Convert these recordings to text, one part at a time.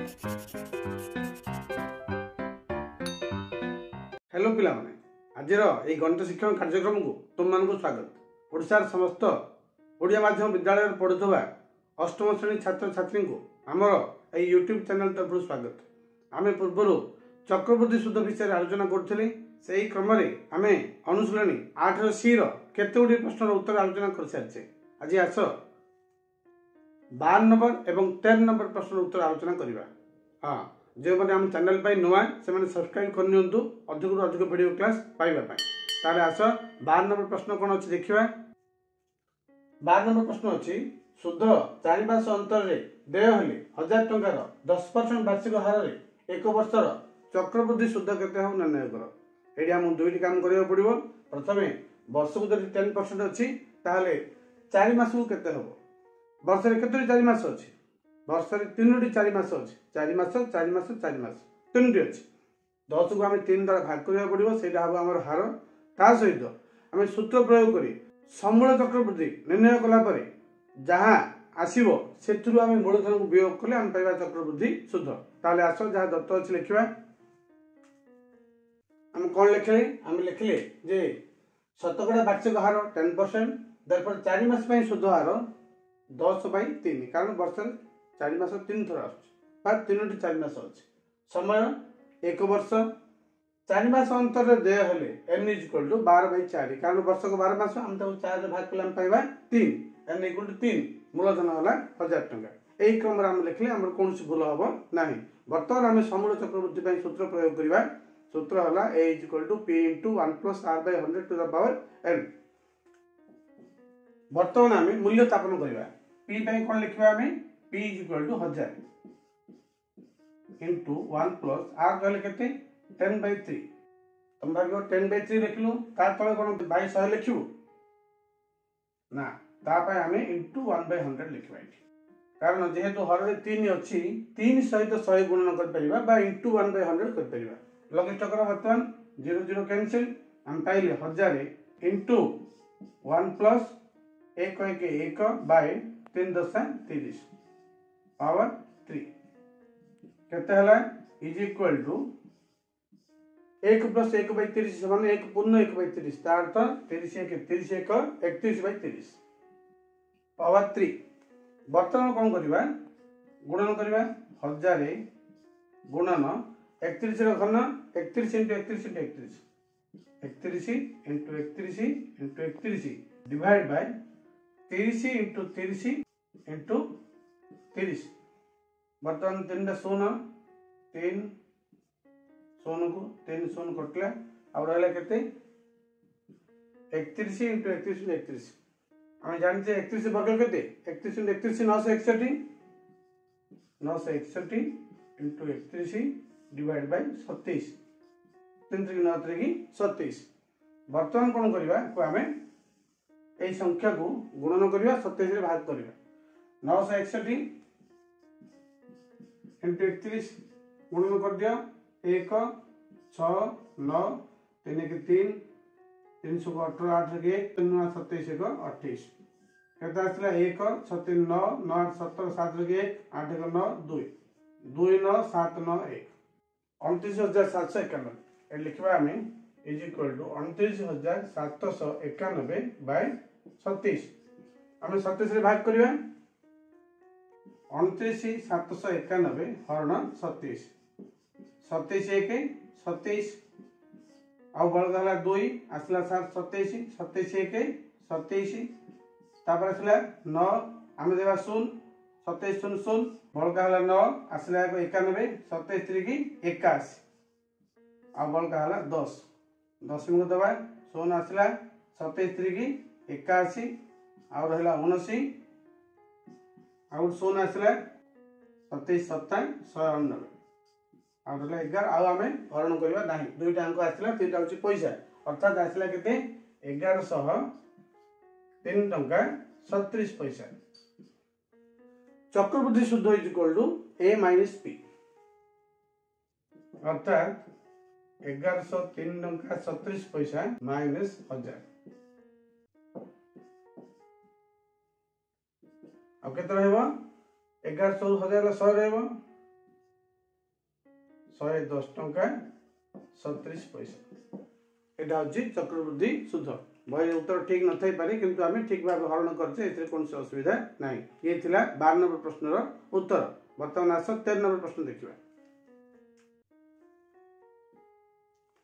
Hello पिला माने आजिर ये गणित शिक्षण कार्यक्रम को तुम मान स्वागत। ओडिशार समस्त ओडिया माध्यम विद्यालय पढ़ुवा अष्टम श्रेणी छात्र छात्री को आमर ये यूट्यूब चैनल तरफ स्वागत। आम पूर्व चक्रवृद्धि सूद विषय आलोचना करुँ से क्रम आम अनुशीलनी 8 सी केते गुडी प्रश्न उत्तर आलोचना कर सारी। आज आस 12 नंबर एवं 13 नंबर प्रश्न उत्तर आलोचना करवा। हाँ, जो मैंने आम चैनल पर नुआ से सब्सक्राइब करनी अधिक अधिक वीडियो क्लास पाइबा। ताले आस 12 नंबर प्रश्न कौन अच्छी देखा। 12 नंबर प्रश्न अच्छी सुध 4 मास अंतर देय हेले 1000 टंकार 10% वार्षिक हार एक वर्षर चक्रवृद्धि सुध केते हो निर्णय कर। ये आम दुईटी काम करा पड़ो। प्रथम वर्ष को जब 10% अच्छी ताहले 4 मास को केते हो। वर्ष में केतोटी 4 मास अच्छी। वर्ष में 3टी 4 मास अच्छी। 4 मास 4 मास 4 मास 3टी अच्छी। 10 को आम 3 द्वारा भाग करा पड़ो। से हम आम हार ता सहित आम सूत्र प्रयोग कर समूल चक्रवृद्धि निर्णय कलापर जहाँ आसव से मूलधन को वियोग कले आम पाइबा चक्रवृद्धि शुद्ध। ताले आस जहाँ दत्त अच्छी लिखा। आम कौन लिखले आम लिखले जे शतकड़ा वार्षिक हार 10%। दरपर 4 मास शुद्ध हार 10/3 कारण वर्ष 4 मास 3 थर आस 3टी 4 मास अच्छी। समय 1 वर्ष 4 मास अंतर देय हेले n = 12/4 कारण वर्ष को 12 मास आम 4 भाग कले पाइबा 3 n = 3 मूलधन होला 1000 टंका। यही क्रम आम लिखले आम कौन भूल हम ना। बर्तमान आम समूल चक्रवृद्धि सूत्र प्रयोग करवा। सूत्र होला a = p × 1 + r/100 to the power n। बर्तमान आम मूल्य स्थापन करवा। p कौन लिखा आम p = 1000 × 1 + r कहले केते 10/3। तुम भाग 10/3 लिखलु ता तले कोन 2200 लिखिबु ना तापाय आम × 1/100 लिखबा। कारण जेहेतु हर 3 अच्छी 3 सहित 100 गुणन कर परिबा बा × 1/100 कर परिबा। लघिष्ठ कर बर्तमान 0 0 कैंसिल हम पाइले 1000 × 1 + 1 1 1 बाय 3 10 30 पावर 3 केते हला इज इक्वल टू 1 + 1/30 समान 1 पूर्ण 1/30 ता अर्थ 30 1 30 1 31/30 पावर 3। बर्तमान कौन करवा गुणन करवा 1000 गुणन 31 रो घन 31 × 31 × 31 31 × 31 × 31 डिवाइड बाय 30 × 30 × 30। बर्तमान 3 शून्य 3 शून्य को 3 शून्य कटला और रहला केते 31 × 31 × 31। हम जानते 31 वर्ग केते 31 × 31 961 961 × 31 डिवाइड बाय 27 3 3 9 3 27। बर्तमान कौन करवा को आम यही संख्या को गुणन करवा 27 रे भाग करवा 961 × 31 गुणन कर दिया 1 6 9 3 1 3 318 8 1 3 9 27 1 28 केते आसला 1 6 3 9 9 8 17 7 1 8 1 9 2 2 9 7 9 1 29,791 ए लिखबा आम इज इक्वल टू 29,791 बाय 27। आम 27 रे भाग करवा 29,791 हरण 27 27 1 27 आउ बळगा हला 2 आसला 7 27 27 1 27 तापर आसला 9 आम देबा 0 27 0 0 बळगा हला 9 आसला 91 27 3 81 आ बळगा हला 10 10 को दबा 0 आसला 27 3 81 आ रहला 79 आ 0 आसला 27 7 199 आ रहला 11 आ आमे हरण करबा नाही। दुईटा अंक आसला तीटा होची पैसा अर्थात आसला केते 1103 टंका 37 पैसा। चक्रवृद्धि शुद्ध is equal to a - p अर्थात 1103 टंका 37 पैसा माइनस 1000 अब केते रहबो 1100 1000 100 रहबो 110 टंका 37 पैसा एटा होची चक्रवृद्धि सूद बही उत्तर ठीक न थाई पारे किंतु आमे ठीक भाव हरण करछे एते कोन असुविधा नाही ये थिला 12 नंबर प्रश्नर उत्तर वर्तमान आस 13 नंबर प्रश्न देखिबा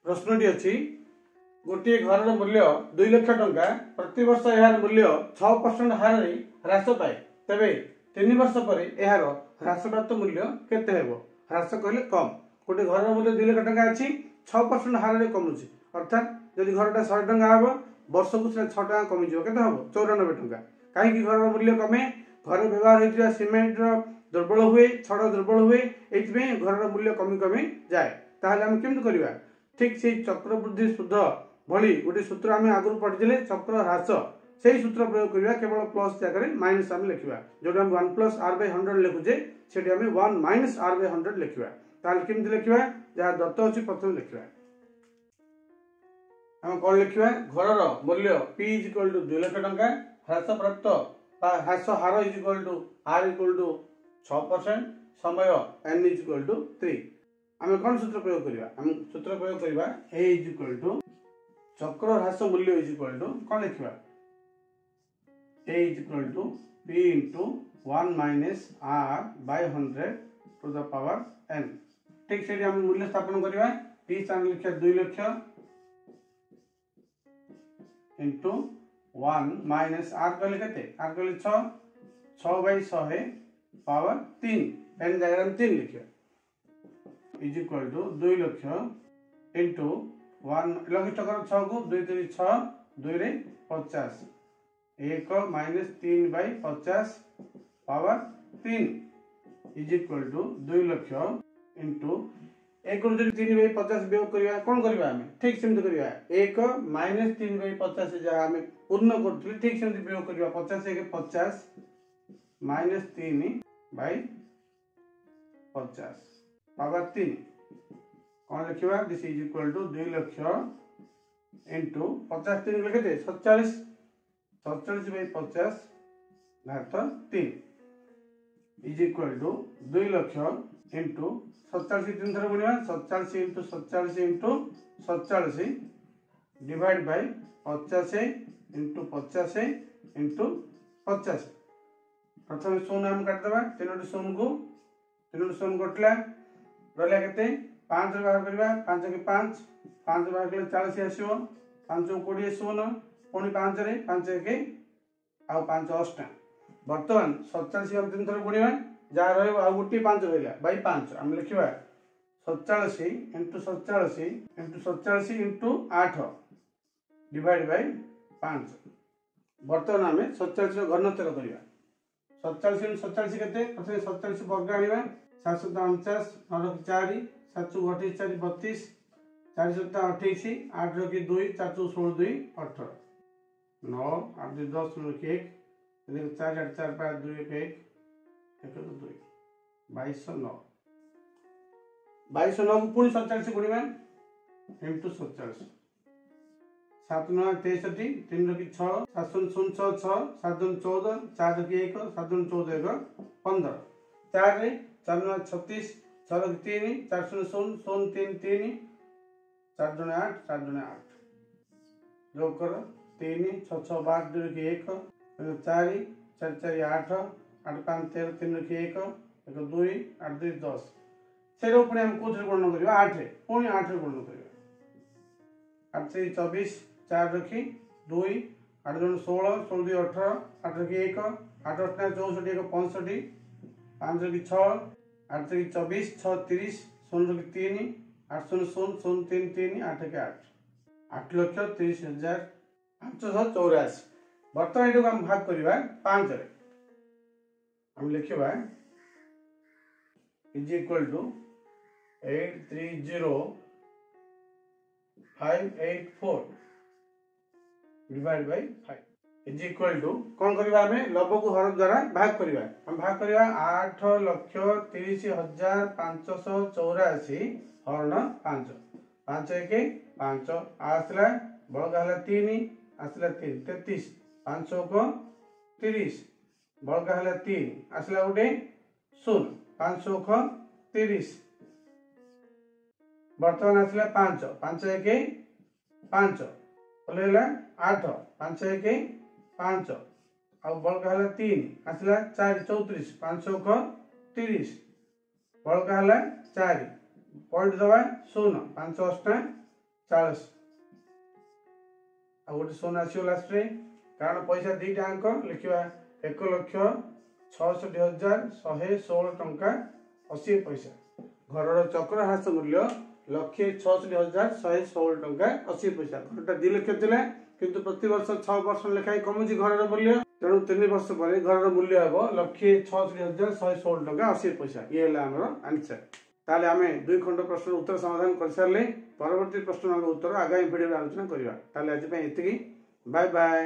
प्रश्नटी अछि गोटे घर मूल्य 2 लाख टंका प्रति वर्ष यार मूल्य 6% हार रे ह्रास पाए तबे 3 वर्ष पर यार ह्रासप्राप्त मूल्य केते हेबो ह्रास कहले कम गोटे घर मूल्य 2 लाख टंका अछि 6% हार रे कमुची अर्थात जदि घरटा 100 टंका हबो वर्ष को 6 टंका कमी जिवो केते हबो 94 टंका काहे कि घर मूल्य कमे घर व्यवहार होइतिया सीमेंट रो दुर्बल हुए छड़ दुर्बल हुए एथिबे घर मूल्य कमी कमी जाए ताहले हम केमत करिवा ठीक से चक्रवृद्धि सूद भली गोटे सूत्र आम आगु पढ़ी चक्र ह्रास से सूत्र प्रयोग करवा केवल प्लस जगह माइनस आम लिखा जो 1 प्लस आर बाय 100 लिखुचे से 1 माइनस आर बाय 100 लिखा ताल केमती लिखा जहाँ दत्त अच्छी प्रथम लिखा आम कौन लिखा घर मूल्य P is equal to 2 lakh टंका ह्रास प्राप्त ह्रास हार is equal to R equal to 6% समय एन इज इक्वल टू 3 आम कौन सूत्र प्रयोग करवा आम सूत्र प्रयोग करवा ए इज इक्वल टू चक्र ह्रास मूल्य इज इक्वल टू कौन लिखा A is equal to P into 1 minus R by 100 to the power N ठीक से हम मूल्य स्थापन करवा पी स्थान लिखा 2 लाख इंटू 1 माइनस आर कहले केते आर कहले 6 बाय 100 पावर 3 एन जगह 3 लिखा is equal to 2 lakh into 1 लघुष्ठ कर 6 को 2 3 6 2 रे 50 1 minus 3 by 50 power 3 is equal to 2 lakh into 1 रू 3 बाय 50 वियोग करवा कौन करवा हमें ठीक सेमती करवा 1 माइनस 3 बाय 50 जहाँ हमें पूर्ण करथुली ठीक सेमती वियोग करवा 50 1 50 माइनस 3 बाय 50 पावर 3 कौन लिखा this is equal to 2 lakh into 50 3 लिखे 47 47 बाय 50 घात 3 is equal to 2 lakh into 47 3 थर गुणिया 47 into 47 into 47 divide by 50 into 50 into 50 प्रथम शून्य हम काट देबा तीनोटी शून्य को तीनोटी शून्य कटला रहला केते 5 रे बाहर करबा 5 के 5 5 बाहर कले 40 आसीबो 5 को 20 शून्य पुणी 5 रे 5 के आ 5 अष्टा वर्तमान 47 हम तीन थर गुणिया जहाँ रही आ गोटे 5 रहा बै 5 आम लिखा 47 into 47 into 47 into 8 divide by 5 बर्तमान आम 47 घनत्तर करवा 47 इंटू 47 के प्रथम 47 वर्ग आने 749 9 4 7 28 4 32 4 7 28 8 रखी 2 4 16 2 18 9 8 2 10 1 4 8 4 5 2 1 1 2 2209 2209 को पुणी 47 गुणिबा इंटू 47 7 9 63 3 रखी 6 7 0 6 6 7 14 4 रखी 1 7 14 1 15 4 रे 4 9 36 6 रखी 3 4 0 0 0 3 3 4 2 8 4 2 8 जोग कर 3 6 6 12 2 रखी 1 4 4 4 8 8 5 13 3 रखी 1 1 2 8 2 10 से पुणी हम कौन गणना करवा 8 रे पुणी 8 रे गणना करवा 8 3 24 4 रखी 2 8 2 16 16 2 18 8 रखी 1 8 8 64 1 65 5 रखी 6 8 रखी 24 6 30 16 रखी 3 8 0 0 0 3 3 8 के 8 8 लाख 30,584 बर्तमान ये हम भाग करवा 5 रे हम लिखा is equal to 830584 divide by 5 is equal to कौन करवा हमें लव को हर द्वारा भाग करवा हम भाग करवा 8,30,584 हरण 5 5 1 5 आसला बड़का हला 3 आसला 3 33 500 को 30 बड़का हला 3 आसला गोटे 0 500 को 30 बर्तमान आसला 5 5 1 5 ओल्हेला 8 5 1 5 आ बड़का है 3 आसला 4 34 5 30 बड़का है 4 पॉइंट दबा 0 5 8 40 आ गोटे 0 आसो लास्ट रे कारण पैसा दीटा अंक लिखा 1,66,116 टंका 80 पैसा घर चक्र ह्रास मूल्य 1,66,116 टंका 80 पैसा घरटा 2 लाख थे किंतु प्रति वर्ष 6% लेखाएं कमुची घर मूल्य तेणु 3 वर्ष पर घर मूल्य हम 1,66,116 टंका 80 पैसा ये है आंसर। ताले आमे 2 खंड प्रश्न उत्तर समाधान कर सारे परवर्ती प्रश्न उत्तर आगामी वीडियो आलोचना करवा। ताले आज इतिकी बाय बाय।